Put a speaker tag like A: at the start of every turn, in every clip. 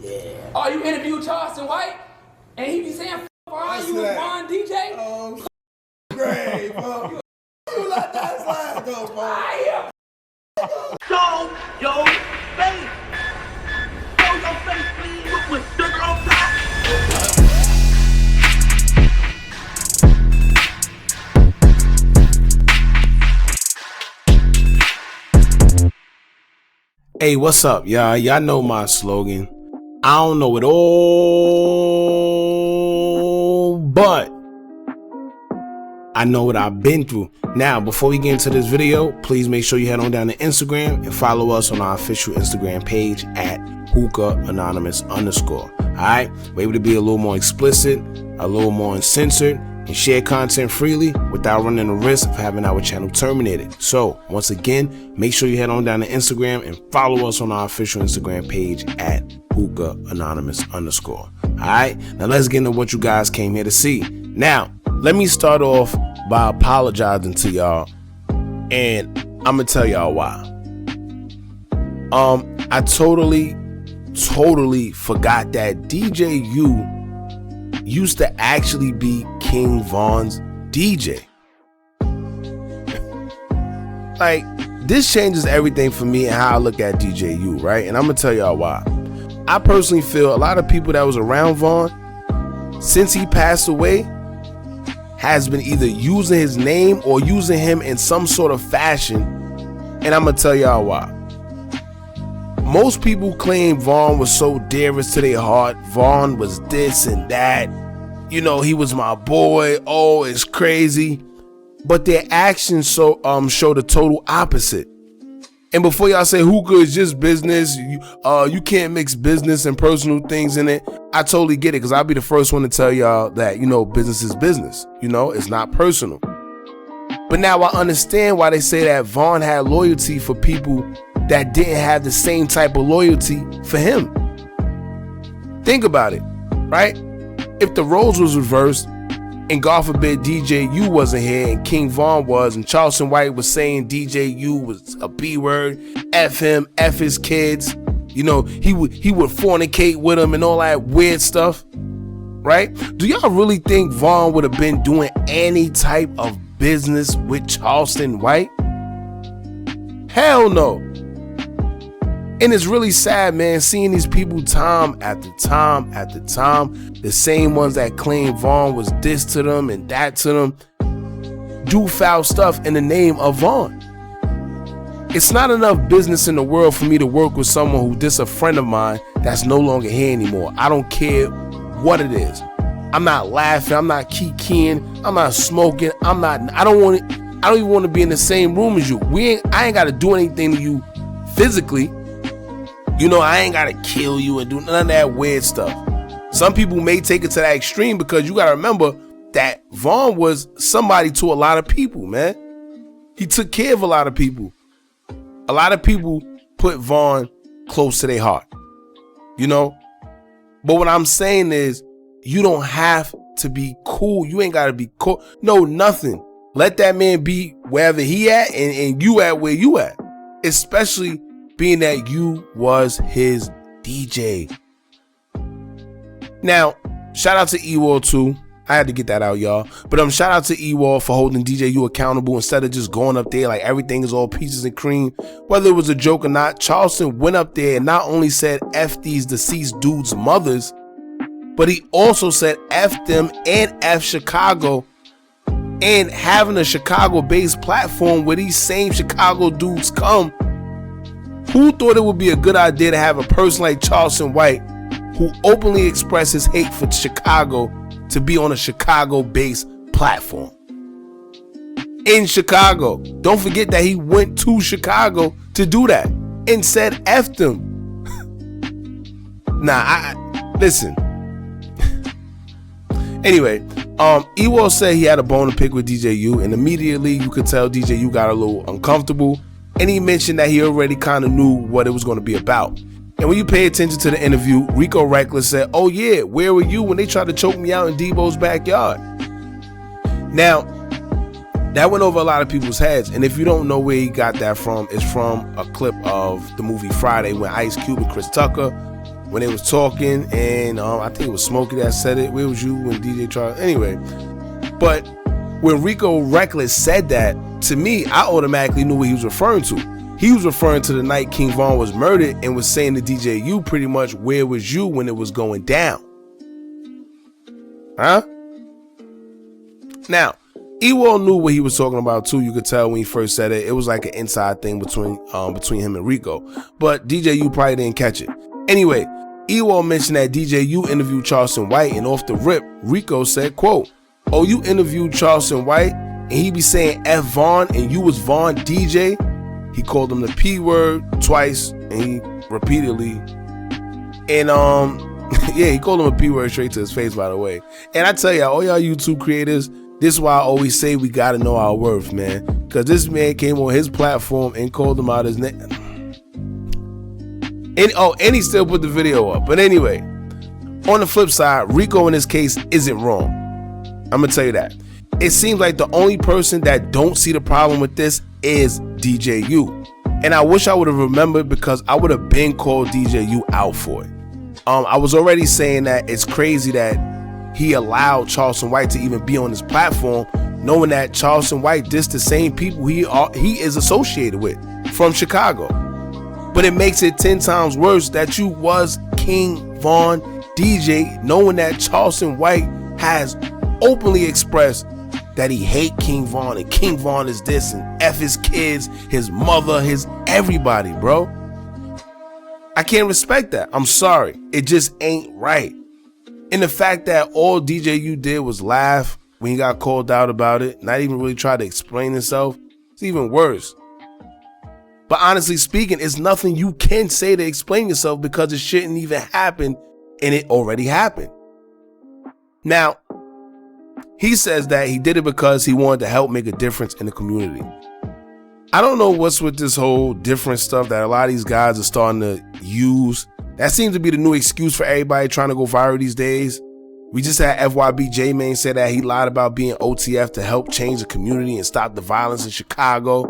A: Yeah.
B: Oh, you interviewed Charleston White? And he be saying, Vaughn, you was Vaughn DJ?
A: Great, bro. You let that slide go, bro.
C: Show your face. Show your face, please, with sugar on top.
D: Hey, what's up, y'all? Y'all know my slogan. I don't know it all, but I know what I've been through. Now, before we get into this video, please make sure you head on down to Instagram and follow us on our official Instagram page at Hookah Anonymous _. All right, we're able to be a little more explicit, a little more uncensored, and share content freely without running the risk of having our channel terminated. So once again, make sure you head on down to Instagram and follow us on our official Instagram page at Hookah Anonymous _. All right, now let's get into what you guys came here to see. Now, let me start off by apologizing to y'all, and I'm gonna tell y'all why. I totally forgot that DJU used to actually be King Von's DJ. Like, this changes everything for me and how I look at DJU, right? And I'm gonna tell y'all why. I personally feel a lot of people that was around Vaughn since he passed away has been either using his name or using him in some sort of fashion, and I'm gonna tell y'all why. Most people claim Vaughn was so dearest to their heart. Vaughn was this and that. You know, he was my boy. Oh, it's crazy. But their actions show the total opposite. And before y'all say hookah is just business, you can't mix business and personal things in it, I totally get it, because I'll be the first one to tell y'all that, you know, business is business. You know, it's not personal. But now I understand why they say that Vaughn had loyalty for people that didn't have the same type of loyalty for him. Think about it, right? If the roles was reversed and God forbid DJU wasn't here and King Vaughn was, and Charleston White was saying DJU was a B word, F him, F his kids, you know, he would fornicate with him and all that weird stuff, right? Do y'all really think Vaughn would have been doing any type of business with Charleston White? Hell no. And it's really sad, man, seeing these people time after time after time, the same ones that claim Vaughn was this to them and that to them, do foul stuff in the name of Vaughn. It's not enough business in the world for me to work with someone who diss a friend of mine that's no longer here anymore. I don't care what it is. I'm not laughing. I'm not kikiing. I'm not smoking. I don't even want to be in the same room as you. I ain't got to do anything to you physically. You know, I ain't got to kill you and do none of that weird stuff. Some people may take it to that extreme, because you got to remember that Vaughn was somebody to a lot of people, man. He took care of a lot of people. A lot of people put Vaughn close to their heart, you know? But what I'm saying is, you don't have to be cool. You ain't got to be cool. No, nothing. Let that man be wherever he at and you at where you at. Especially being that you was his DJ. Now, shout out to Ewol too. I had to get that out, y'all. But shout out to Ewol for holding DJU accountable instead of just going up there like everything is all peaches and cream. Whether it was a joke or not, Charleston went up there and not only said F these deceased dudes' mothers, but he also said F them and F Chicago, and having a Chicago-based platform where these same Chicago dudes come. Who thought it would be a good idea to have a person like Charleston White, who openly expresses hate for Chicago, to be on a Chicago-based platform? In Chicago. Don't forget that he went to Chicago to do that and said F them. Listen. Anyway, Ewol said he had a bone to pick with DJU, and immediately you could tell DJU got a little uncomfortable. And he mentioned that he already kind of knew what it was going to be about. And when you pay attention to the interview, Rico Recklezz said, "Oh yeah, where were you when they tried to choke me out in Debo's backyard?" Now, that went over a lot of people's heads. And if you don't know where he got that from, it's from a clip of the movie Friday when Ice Cube and Chris Tucker when they was talking, and I think it was Smokey that said it. Where was you when DJ Charles? Anyway, but when Rico Recklezz said that, to me, I automatically knew what he was referring to. He was referring to the night King Von was murdered and was saying to DJU pretty much, where was you when it was going down? Huh? Now, Ewol knew what he was talking about too. You could tell when he first said it. It was like an inside thing between him and Rico. But DJU probably didn't catch it. Anyway, Ewol mentioned that DJU interviewed Charleston White, and off the rip, Rico said, quote, "Oh, you interviewed Charleston White and he be saying F Von and you was Von DJ?" He called him the P word twice, and he repeatedly, and yeah, he called him a P word straight to his face, by the way. And I tell y'all, all y'all YouTube creators, this is why I always say we gotta know our worth, man. Because this man came on his platform and called him out his name. And he still put the video up. But anyway, on the flip side, Rico in this case isn't wrong. I'm gonna tell you that. It seems like the only person that don't see the problem with this is DJU. And I wish I would have remembered, because I would have been called DJU out for it. I was already saying that it's crazy that he allowed Charleston White to even be on his platform, knowing that Charleston White dissed the same people he is associated with from Chicago. But it makes it 10 times worse that you was King Von DJ, knowing that Charleston White has openly expressed that he hate King Von, and King Von is this, and F his kids, his mother, his everybody, bro. I can't respect that. I'm sorry. It just ain't right. And the fact that all DJU did was laugh when he got called out about it, not even really try to explain himself, it's even worse. But honestly speaking, it's nothing you can say to explain yourself, because it shouldn't even happen, and it already happened. Now, he says that he did it because he wanted to help make a difference in the community. I don't know what's with this whole different stuff that a lot of these guys are starting to use. That seems to be the new excuse for everybody trying to go viral these days. We just had FYB J-Man say that he lied about being OTF to help change the community and stop the violence in Chicago.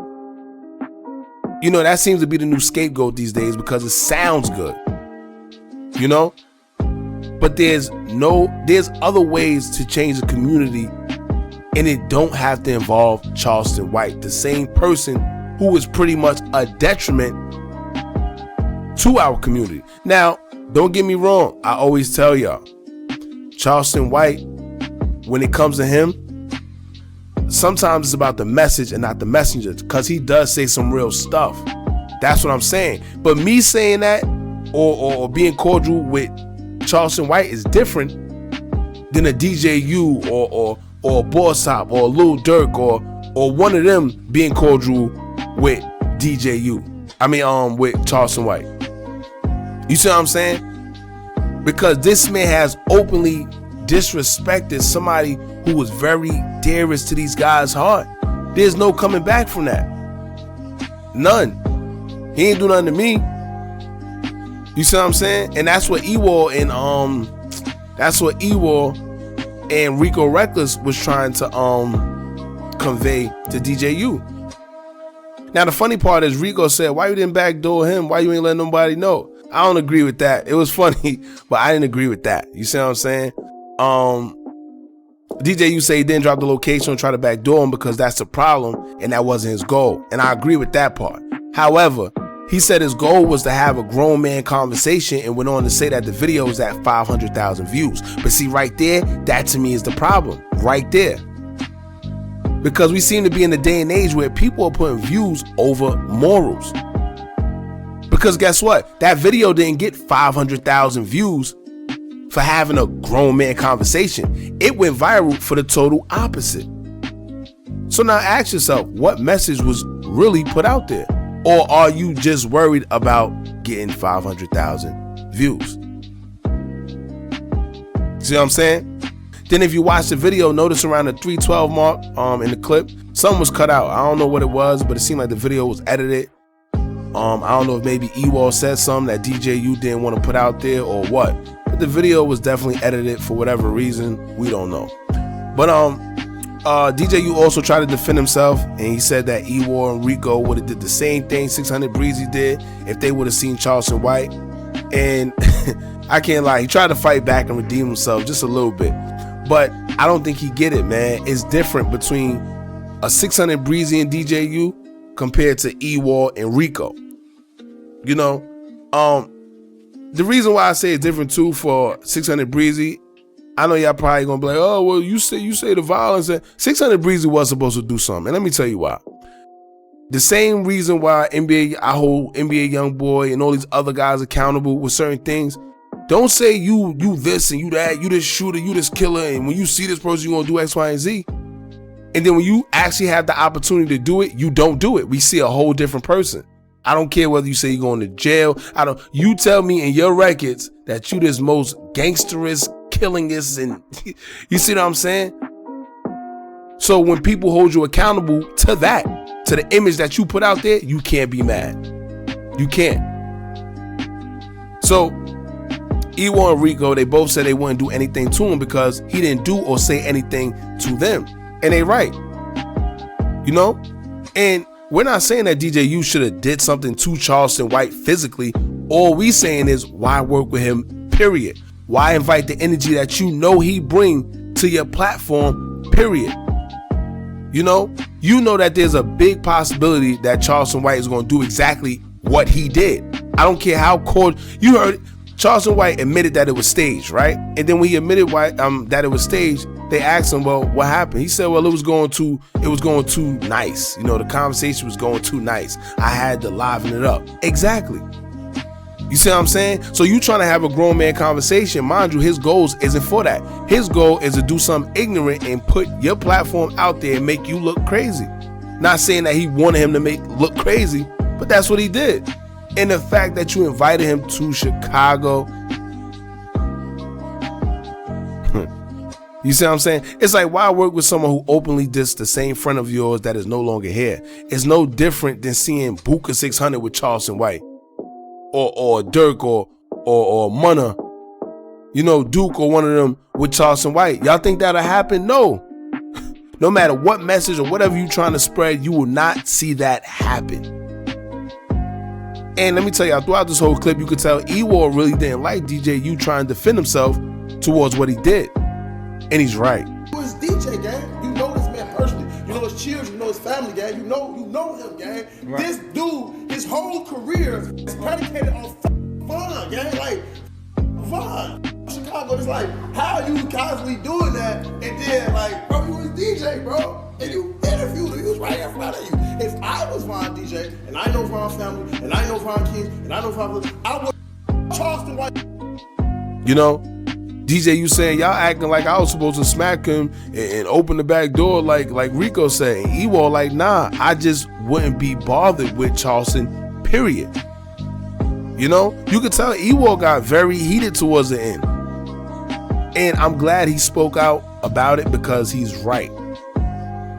D: You know, that seems to be the new scapegoat these days because it sounds good. You know? But there's other ways to change the community, and it don't have to involve Charleston White, the same person who was pretty much a detriment to our community. Now, don't get me wrong. I always tell y'all, Charleston White, when it comes to him, sometimes it's about the message and not the messenger, because he does say some real stuff. That's what I'm saying. But me saying that or being cordial with Charleston White is different than a DJU or Boss Top or Lil Durk or one of them being cordial with DJU. With Charleston White. You see what I'm saying? Because this man has openly disrespected somebody who was very dearest to these guys' heart. There's no coming back from that. None. He ain't do nothing to me. You see what I'm saying? And that's what Ewol and Rico Recklezz was trying to convey to DJU. Now the funny part is Rico said, "Why you didn't backdoor him? Why you ain't let nobody know?" I don't agree with that. It was funny, but I didn't agree with that. You see what I'm saying? DJU say he didn't drop the location and try to backdoor him because that's the problem, and that wasn't his goal. And I agree with that part. However, he said his goal was to have a grown man conversation, and went on to say that the video is at 500,000 views. But see, right there, that to me is the problem. Right there. Because we seem to be in a day and age where people are putting views over morals. Because guess what? That video didn't get 500,000 views for having a grown man conversation. It went viral for the total opposite. So now ask yourself, what message was really put out there? Or are you just worried about getting 500,000 views? See what I'm saying? Then if you watch the video, notice around the 312 mark in the clip, something was cut out. I don't know what it was, but it seemed like the video was edited. I don't know if maybe Ewol said something that DJU didn't want to put out there or what. But the video was definitely edited for whatever reason. We don't know. But DJU also tried to defend himself, and he said that Ewol and Rico would have did the same thing 600 Breezy did if they would have seen Charleston White. And I can't lie, he tried to fight back and redeem himself just a little bit. But I don't think he get it, man. It's different between a 600 Breezy and DJU compared to Ewol and Rico. You know, the reason why I say it's different too for 600 Breezy, I know y'all probably gonna be like, oh, well, you say the violence. 600 Breezy was supposed to do something, and let me tell you why. The same reason why I hold NBA YoungBoy and all these other guys accountable with certain things. Don't say you this and you that, you this shooter, you this killer, and when you see this person, you gonna do X, Y, and Z. And then when you actually have the opportunity to do it, you don't do it. We see a whole different person. I don't care whether you say you're going to jail. You tell me in your records that you this most gangsterous, killingest, and you see what I'm saying? So when people hold you accountable to that, to the image that you put out there, you can't be mad. You can't. So Ewol and Rico, they both said they wouldn't do anything to him because he didn't do or say anything to them. And they right. You know? And we're not saying that DJU should have did something to Charleston White physically. All we saying is, why work with him, period? Why invite the energy that you know he bring to your platform, period? You know that there's a big possibility that Charleston White is going to do exactly what he did. I don't care how cold. You heard it. Charleston White admitted that it was staged, right? And then when he admitted that it was staged, they asked him, well, what happened? He said, well, it was going too nice. You know, the conversation was going too nice. I had to liven it up. Exactly. You see what I'm saying? So you trying to have a grown man conversation. Mind you, his goals isn't for that. His goal is to do something ignorant and put your platform out there and make you look crazy. Not saying that he wanted him to look crazy, but that's what he did. And the fact that you invited him to Chicago, you see what I'm saying? It's like, why work with someone who openly dissed the same friend of yours that is no longer here? It's no different than seeing Hookah 600 with Charleston White, or Dirk, or Munna, you know, Duke, or one of them with Charleston White. Y'all think that'll happen? No. No matter what message or whatever you're trying to spread, you will not see that happen. And let me tell y'all, throughout this whole clip, you could tell Ewol really didn't like DJU trying to defend himself towards what he did. And he's right.
A: You his DJ, gang. You know this man personally. You know his children, you know his family, gang. You know him, gang. Right. This dude, his whole career is predicated on fun, gang. Like, fun. Chicago, it's like, how are you constantly doing that? And then, like, bro, you was DJ, bro. And you interviewed him. He was right in front of you. If I was Von DJ, and I know Von family, and I know Von King, and I know Von, I would Charleston White.
D: You know, DJ, you saying y'all acting like I was supposed to smack him and open the back door like Rico said. And Ewol like, nah, I just wouldn't be bothered with Charleston, period. You know, you could tell Ewol got very heated towards the end. And I'm glad he spoke out about it because he's right.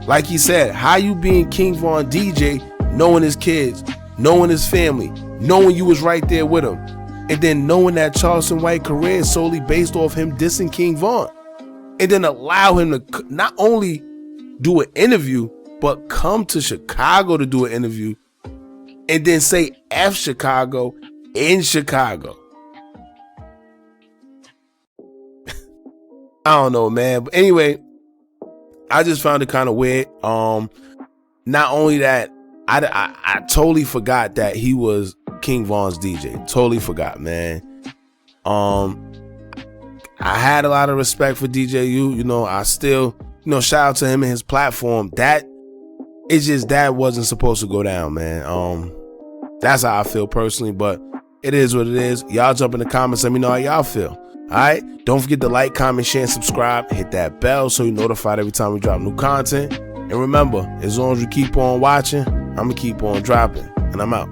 D: Like he said, how you being King Von DJ, knowing his kids, knowing his family, knowing you was right there with him, and then knowing that Charleston White career is solely based off him dissing King Von, and then allow him to not only do an interview, but come to Chicago to do an interview, and then say F Chicago in Chicago. I don't know, man. But anyway, I just found it kind of weird. Not only that, I totally forgot that he was King Von's DJ. Totally forgot, man. I had a lot of respect for DJU. You know, I still, you know, shout out to him and his platform. That wasn't supposed to go down, man. That's how I feel personally, but it is what it is. Y'all jump in the comments, let me know how y'all feel. All right, don't forget to like, comment, share, and subscribe. Hit that bell so you're notified every time we drop new content. And remember, as long as you keep on watching, I'm gonna keep on dropping. And I'm out.